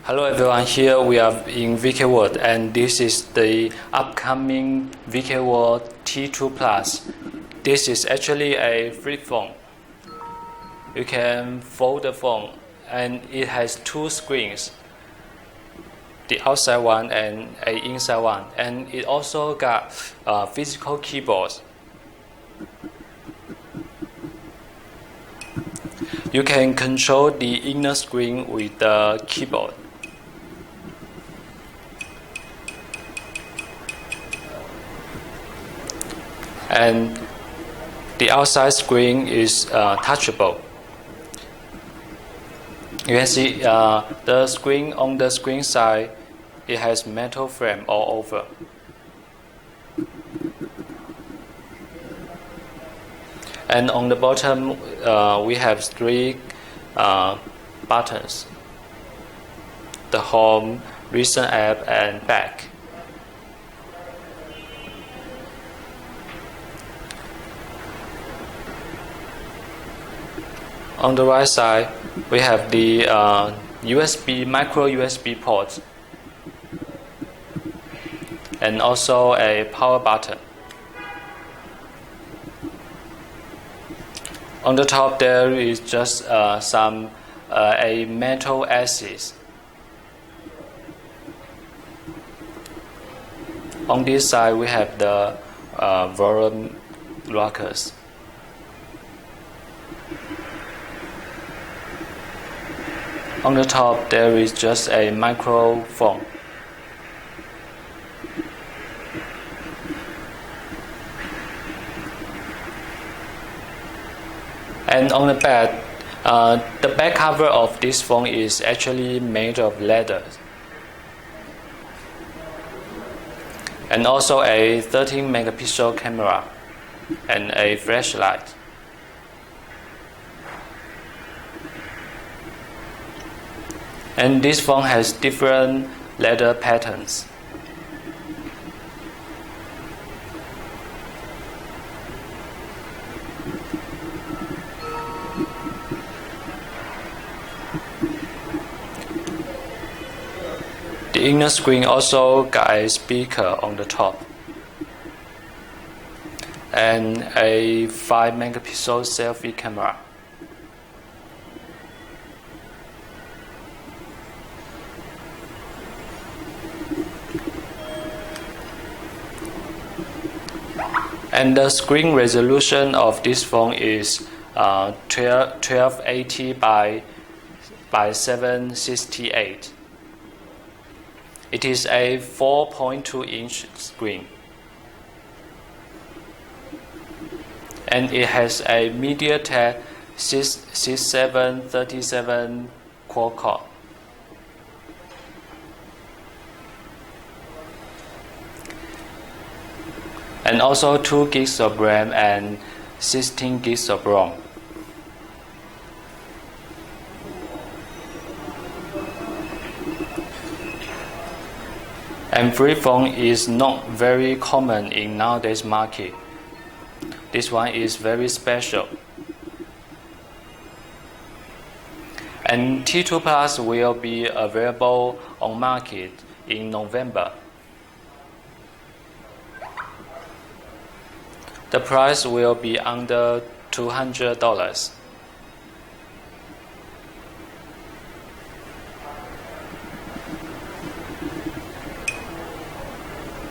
Hello everyone, here we are in VKWorld and this is the upcoming VKWorld T2 Plus. This is actually a flip phone. You can fold the phone and it has two screens, the outside one and an inside one, and it also got physical keyboards. You can control the inner screen with the keyboard. And the outside screen is touchable. You can see the screen on the screen side, it has metal frame all over. And on the bottom, we have three buttons: the home, recent app, and back. On the right side, we have the micro USB port, and also a power button. On the top, there is just a metal axis. On this side, we have the volume rockers. On the top, there is just a microphone. And on the back, the back cover of this phone is actually made of leather. And also a 13 megapixel camera and a flashlight. And this phone has different leather patterns. The inner screen also got a speaker on the top and a 5 megapixel selfie camera. And the screen resolution of this phone is 1280 by 768. It is a 4.2-inch screen. And it has a MediaTek 6737 quad-core. And also 2 gigs of RAM and 16 gigs of ROM. And flip phone is not very common in nowadays market. This one is very special. And T2 Plus will be available on market in November. The price will be under $200.